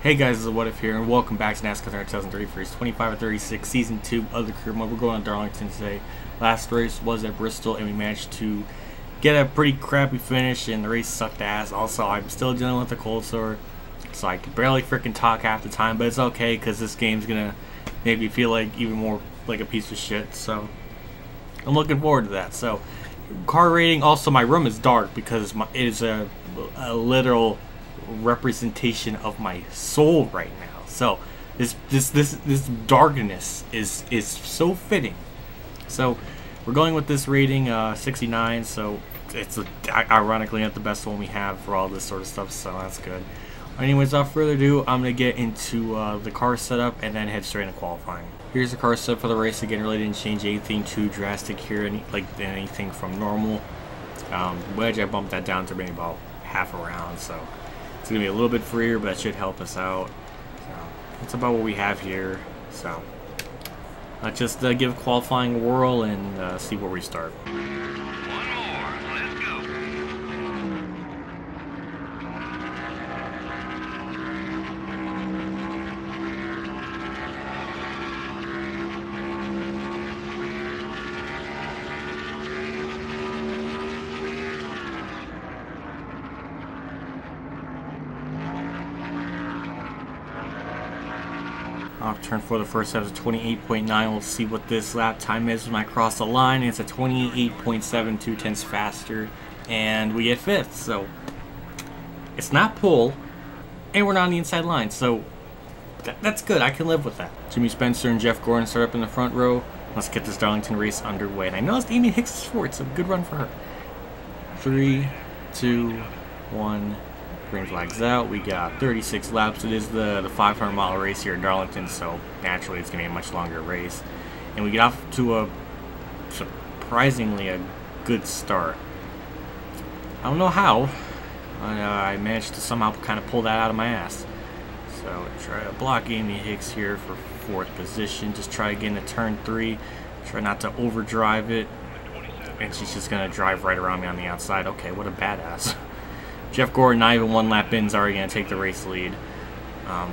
Hey guys, this is What If here, and welcome back to NASCAR 2033, 25-36, Season 2 of the career mode. We're going to Darlington today. Last race was at Bristol, and we managed to get a pretty crappy finish, and the race sucked ass. Also, I'm still dealing with a cold sore, so I can barely freaking talk half the time, but it's okay, because this game's going to make me feel like even more like a piece of shit, so I'm looking forward to that. So, car rating, also my room is dark, because it is a literal representation of my soul right now. So this darkness is so fitting. So we're going with this rating 69. So it's ironically not the best one we have for all this sort of stuff. So that's good. Anyways, without further ado, I'm gonna get into the car setup and then head straight into qualifying. Here's the car setup for the race. Again, really didn't change anything too drastic here. Anything from normal. Wedge, I bumped that down to maybe about half a round. So it's going to be a little bit freer, but that should help us out. So that's about what we have here. So let's just give qualifying a whirl and see where we start. Off turn for the first half is 28.9. We'll see what this lap time is when I cross the line. It's a 28.7, 2/10 faster, and we get fifth. So it's not pole, and we're not on the inside line. So that's good. I can live with that. Jimmy Spencer and Jeff Gordon start up in the front row. Let's get this Darlington race underway. And I know it's Amy Hicks' sport, so good run for her. 3, 2, 1. Green flag's out. We got 36 laps. It is the 500-mile race here in Darlington, so naturally it's going to be a much longer race. And we get off to a surprisingly a good start. I don't know how. I managed to somehow kind of pull that out of my ass. So try to block Amy Hicks here for 4th position. Just try to get into turn 3. Try not to overdrive it. And she's just going to drive right around me on the outside. Okay, what a badass. Jeff Gordon, not even one lap in, is already going to take the race lead. I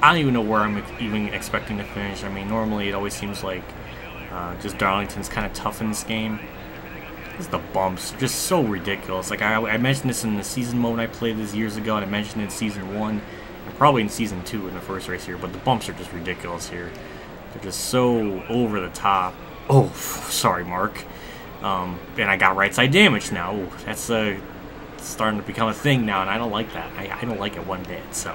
don't even know where I'm even expecting to finish. I mean, normally it always seems like just Darlington's kind of tough in this game. Just the bumps, just so ridiculous. Like I mentioned this in the season mode when I played this years ago, and I mentioned it in Season 1, and probably in Season 2 in the first race here, but the bumps are just ridiculous here. They're just so over the top. Oh, sorry, Mark. And I got right side damage now. Ooh, that's starting to become a thing now, and I don't like that. I don't like it one bit, so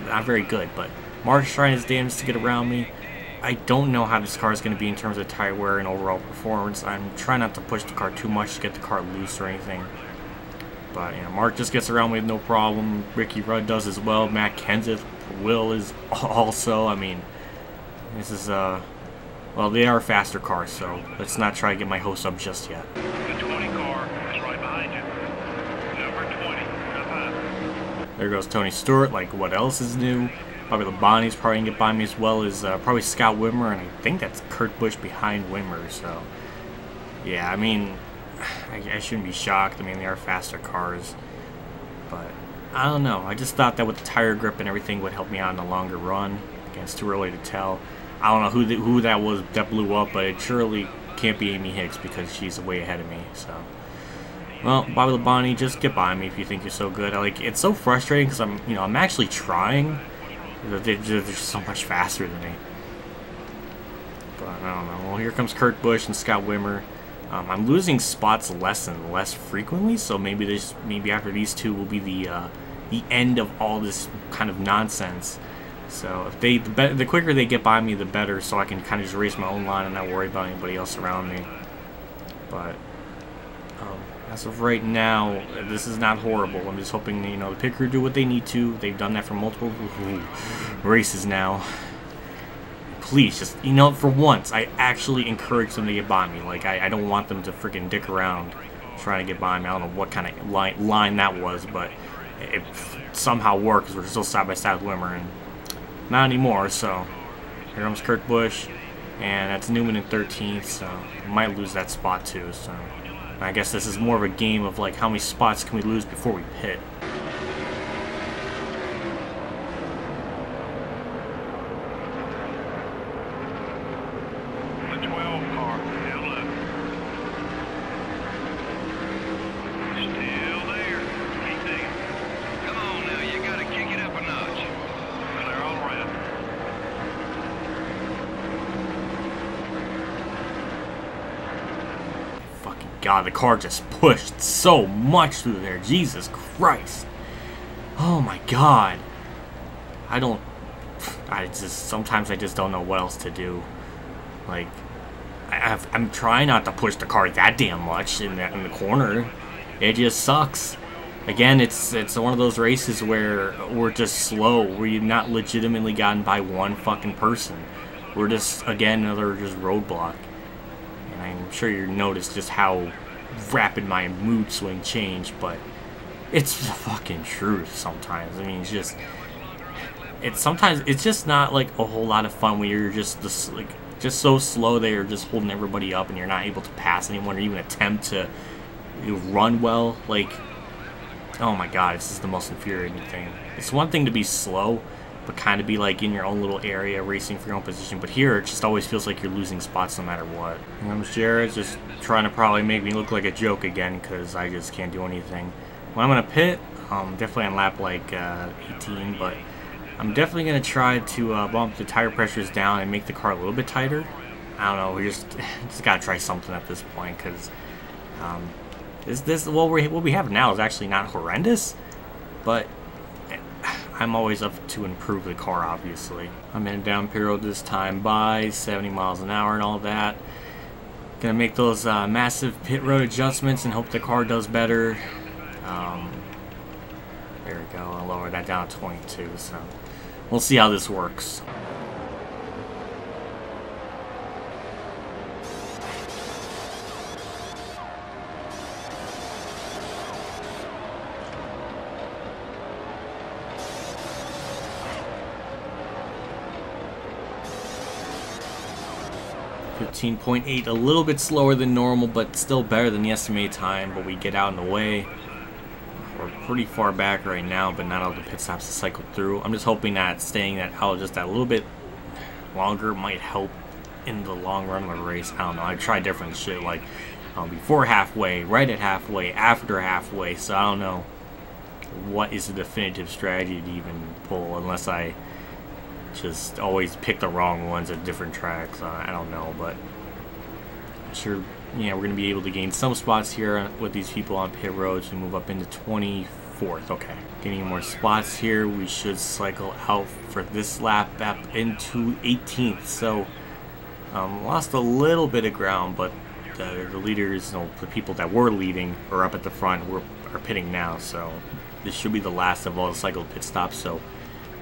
not very good. But Mark's trying his damnedest to get around me. I don't know how this car is going to be in terms of tire wear and overall performance. I'm trying not to push the car too much to get the car loose or anything. But you know, Mark just gets around me with no problem. Ricky Rudd does as well. Matt Kenseth, Will is also. I mean, this is well, they are faster cars, so let's not try to get my hopes up just yet. There goes Tony Stewart. Like, what else is new? Probably Labonte's probably gonna get by me, as well as probably Scott Wimmer, and I think that's Kurt Busch behind Wimmer. So, yeah, I mean, I shouldn't be shocked. I mean, they are faster cars, but I don't know. I just thought that with the tire grip and everything would help me out in the longer run. Again, it's too early to tell. I don't know who that was that blew up, but it surely can't be Amy Hicks because she's way ahead of me. So. Well, Bobby Labonte, just get by me if you think you're so good. Like, it's so frustrating because I'm actually trying. They're just so much faster than me. But I don't know. Well, here comes Kurt Busch and Scott Wimmer. I'm losing spots less and less frequently, so maybe after these two will be the end of all this kind of nonsense. So if the quicker they get by me, the better. So I can kind of just race my own line and not worry about anybody else around me. But as of right now, this is not horrible. I'm just hoping, the pit crew do what they need to. They've done that for multiple races now. Please, just, for once, I actually encourage them to get by me. Like, I don't want them to freaking dick around trying to get by me. I don't know what kind of line that was, but it somehow worked because we're still side by side with Wimmer, and not anymore. So here comes Kurt Busch, and that's Newman in 13th, so I might lose that spot too. So I guess this is more of a game of like how many spots can we lose before we pit. god, the car just pushed so much through there. Jesus Christ. Oh my god. Sometimes I just don't know what else to do. Like, I'm trying not to push the car that damn much in the corner. It just sucks. Again, it's one of those races where we're just slow. We've not legitimately gotten by one fucking person. We're just, again, another just roadblock. And I'm sure you noticed just how rapid my mood swing changed, but it's the fucking truth sometimes. I mean, sometimes it's just not like a whole lot of fun when you're just so slow that you're just holding everybody up and you're not able to pass anyone or even attempt to run well. Like, oh my god, it's just the most infuriating thing. It's one thing to be slow, but kind of be like in your own little area racing for your own position, but here it just always feels like you're losing spots no matter what. And I'm Jared, just trying to probably make me look like a joke again because I just can't do anything. When I'm gonna pit, definitely on lap like 18, but I'm definitely going to try to bump the tire pressures down and make the car a little bit tighter. I don't know, we just got to try something at this point, because what we have now is actually not horrendous, but I'm always up to improve the car, obviously. I'm in down pit road this time by 70 miles an hour and all that. Gonna make those massive pit road adjustments and hope the car does better. There we go, I'll lower that down to 22, so we'll see how this works. .8, a little bit slower than normal, but still better than the estimated time, but we get out in the way. We're pretty far back right now, but not all the pit stops to cycle through. I'm just hoping that staying that out just that little bit longer might help in the long run of the race. I don't know. I tried different shit, like before halfway, right at halfway, after halfway, so I don't know what is the definitive strategy to even pull unless I just always pick the wrong ones at different tracks. I don't know, but I'm sure, yeah, we're going to be able to gain some spots here with these people on pit roads and move up into 24th. Okay, getting more spots here. We should cycle out for this lap up into 18th. So lost a little bit of ground, but the leaders, the people that were leading are up at the front. Are pitting now, so this should be the last of all the cycled pit stops. So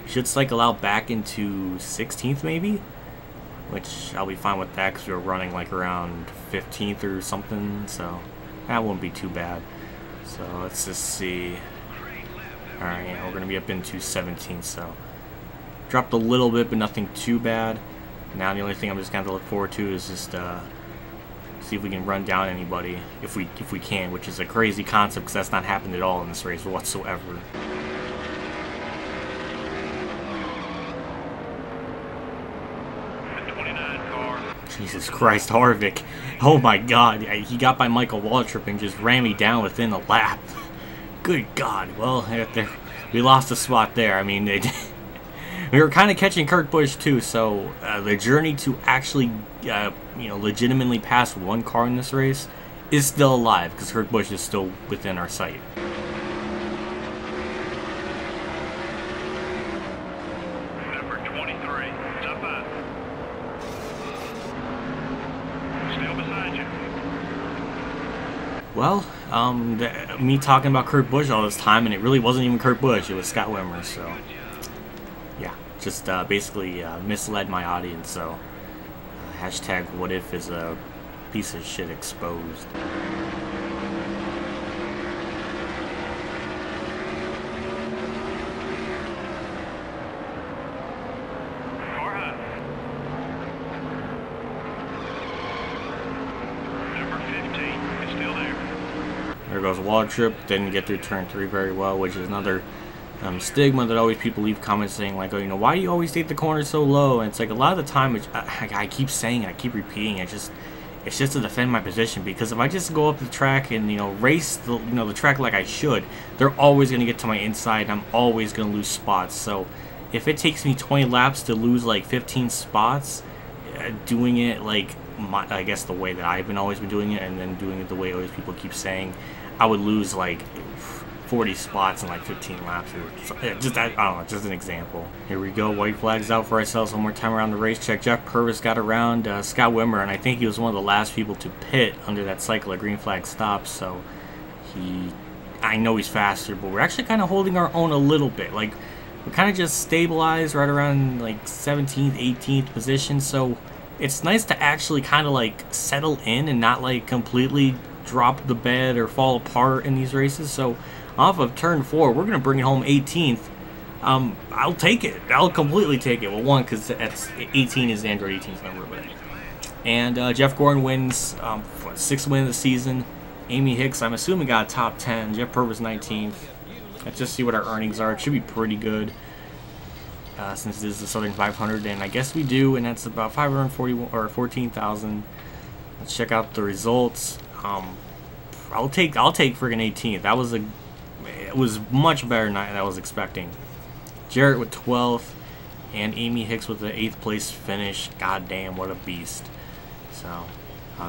we should cycle out back into 16th maybe, which I'll be fine with that because we're running like around 15th or something, so that won't be too bad. So let's just see. Alright, yeah, we're going to be up into 17th, so dropped a little bit, but nothing too bad. Now the only thing I'm just going to look forward to is just see if we can run down anybody, if we can, which is a crazy concept because that's not happened at all in this race whatsoever. Jesus Christ, Harvick. Oh my god, he got by Michael Waltrip and just ran me down within a lap. Good god. Well, we lost a spot there. I mean, we were kind of catching Kurt Busch too, so the journey to actually, legitimately pass one car in this race is still alive because Kurt Busch is still within our sight. Well, me talking about Kurt Busch all this time, and it really wasn't even Kurt Busch, it was Scott Wimmer, so yeah, just basically misled my audience, so hashtag what if is a piece of shit exposed. There goes Waltrip, didn't get through turn 3 very well, which is another stigma that always people leave comments saying like, oh, why do you always take the corner so low? And it's like a lot of the time, I keep saying it, I keep repeating it, it's just to defend my position, because if I just go up the track and race the track like I should, they're always going to get to my inside and I'm always going to lose spots. So if it takes me 20 laps to lose like 15 spots, doing it like I guess the way that I've always been doing it, and then doing it the way always people keep saying, I would lose like 40 spots in like 15 laps. Or just I don't know, just an example. Here we go, white flags out for ourselves one more time around the racetrack. Jeff Purvis got around Scott Wimmer, and I think he was one of the last people to pit under that cycle of green flag stops. So I know he's faster, but we're actually kind of holding our own a little bit. Like, we kind of just stabilized right around like 17th, 18th position. So it's nice to actually kind of like settle in and not like completely drop the bed or fall apart in these races. So off of turn 4, we're gonna bring it home 18th. I'll take it. I'll completely take it. Well, one, because 18 is Android 18's number, but and Jeff Gordon wins 6th win of the season. Amy Hicks, I'm assuming, got a top 10. Jeff Purvis 19th. Let's just see what our earnings are. It should be pretty good since this is the Southern 500, and I guess we do, and that's about 541 or 14,000. Let's check out the results. I'll take friggin' 18th. It was much better than I was expecting. Jarrett with 12th, and Amy Hicks with the 8th place finish. God damn, what a beast! So.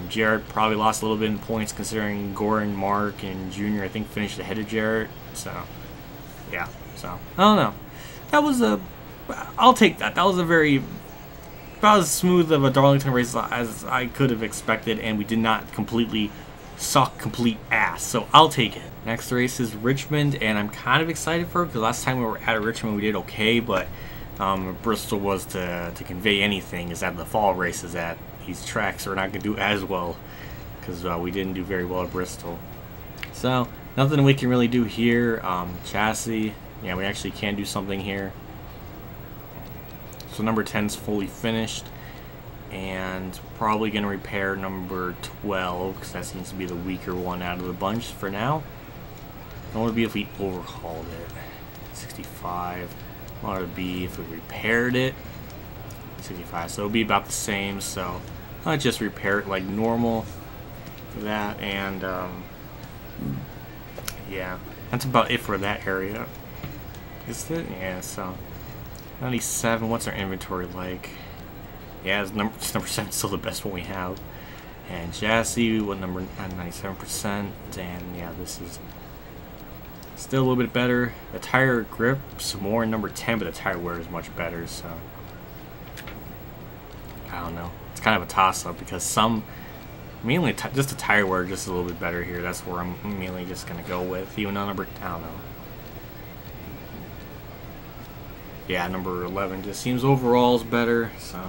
Jarrett probably lost a little bit in points considering Gordon, Mark, and Junior, I think, finished ahead of Jarrett. So, yeah. So, I don't know. That was I'll take that. That was about as smooth of a Darlington race as I could have expected, and we did not completely suck complete ass. So, I'll take it. Next race is Richmond, and I'm kind of excited for it because last time we were at Richmond we did okay, but Bristol was to convey anything is that the fall races at these tracks are not going to do as well because we didn't do very well at Bristol. So nothing we can really do here. Chassis, yeah, we actually can do something here. So number 10 is fully finished, and probably going to repair number 12 because that seems to be the weaker one out of the bunch for now. What would it be if we overhauled it? 65. What would it be if we repaired it? 65. So it'll be about the same. So I'll just repair it like normal for that, and yeah, that's about it for that area. Is it? Yeah. So 97. What's our inventory like? Yeah, it's number 7 still the best one we have. And chassis, what number? 97%. And yeah, this is still a little bit better. The tire grip's more in number 10, but the tire wear is much better. So I don't know. It's kind of a toss-up because mainly just the tire wear just a little bit better here. That's where I'm mainly just gonna go with. Even though I don't know. Yeah, number 11 just seems overall is better. So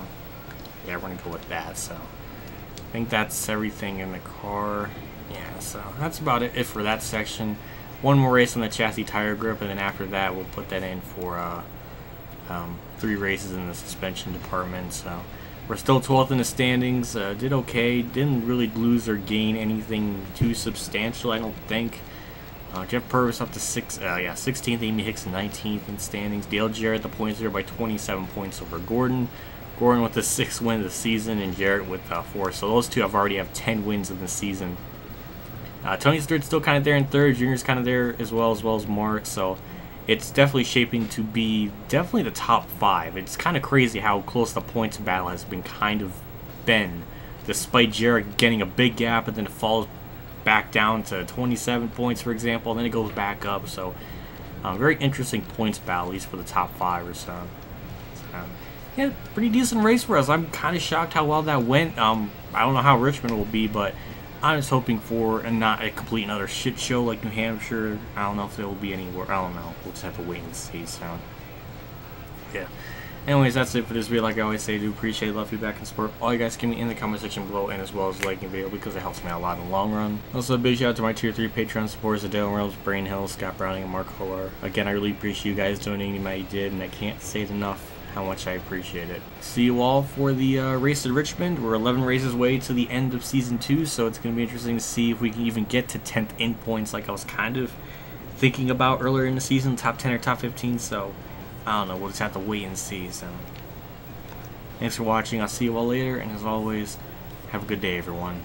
yeah, we're gonna go with that. So I think that's everything in the car. Yeah, so that's about it for that section. One more race on the chassis tire grip, and then after that we'll put that in for 3 races in the suspension department. So we're still 12th in the standings. Did okay. Didn't really lose or gain anything too substantial, I don't think. Jeff Purvis up to 16th. Amy Hicks 19th in standings. Dale Jarrett the points leader by 27 points over Gordon. Gordon with the 6th win of the season, and Jarrett with 4. So those two already have 10 wins in the season. Tony Stewart's still kind of there in 3rd. Junior's kind of there as well as Mark. So it's definitely shaping to be definitely the top 5. It's kind of crazy how close the points battle has been despite Jarrett getting a big gap, and then it falls back down to 27 points, for example, and then it goes back up. So very interesting points battle, at least for the top 5 or so. Yeah, pretty decent race for us. I'm kind of shocked how well that went. I don't know how Richmond will be, but I'm just hoping for not a complete another shit show like New Hampshire. I don't know if there will be anywhere. I don't know. We'll just have to wait and see. So yeah. Anyways, that's it for this video. Like I always say, I do appreciate love, feedback, and support. All you guys give me in the comment section below, and as well as liking the video because it helps me out a lot in the long run. Also, a big shout out to my tier 3 Patreon supporters, Adele Reynolds, Braydon Hill, Scott Browning, and Mark Kolar. Again, I really appreciate you guys donating the amount you did, and I can't say it enough how much I appreciate it. See you all for the race at Richmond. We're 11 races away to the end of Season 2, so it's going to be interesting to see if we can even get to 10th in points like I was kind of thinking about earlier in the season, top 10 or top 15, so I don't know. We'll just have to wait and see. So thanks for watching. I'll see you all later, and as always, have a good day, everyone.